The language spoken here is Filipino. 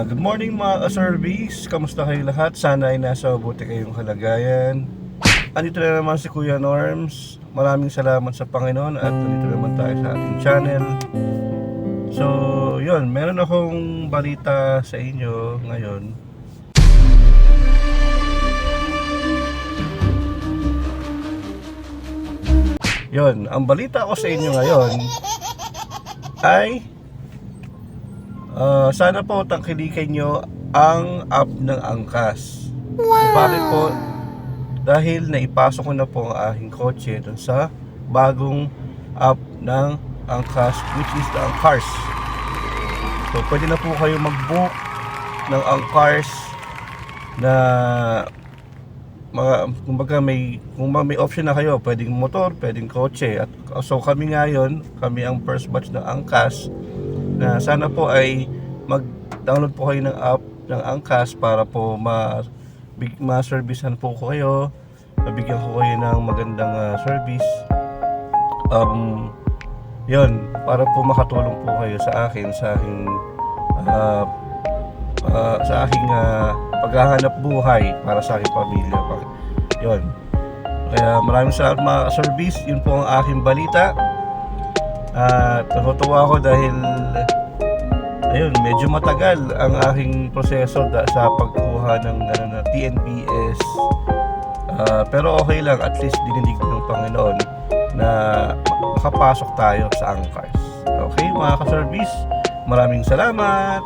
Good morning mga ka-service, kamusta kayo lahat? Sana ay nasa mabuti kayong kalagayan. Andito na naman si Kuya Norms. Maraming salamat sa Panginoon at andito naman tayo sa ating channel. So yun, meron akong balita sa inyo ngayon. Yun, ang balita ko sa inyo ngayon ay sana po tangkilikin nyo ang app ng Angkas. Bakit po? Dahil naipasok ko na po ang aking kotse dun sa bagong app ng Angkas, which is the Angkars. So pwede na po kayo mag-book ng Angkars na kumbaga kung may option na kayo, pwedeng motor, pwedeng kotse. At so kami ngayon, kami ang first batch ng Angkas na sana po ay mag-download po kayo ng app ng Angkas para po ma-servicehan po ko kayo, mabigyan ko kayo ng magandang service. Yun, para po makatulong po kayo sa akin sa aking paghahanap buhay para sa aking pamilya. Yun. Kaya maraming salamat mga service. Yun po ang aking balita. At natutuwa ako dahil ayun, medyo matagal ang aking proseso sa pagkuha ng TNBS. Pero okay lang, at least dininig ng Panginoon na makapasok tayo sa Angkars. Okay mga ka-service, maraming salamat.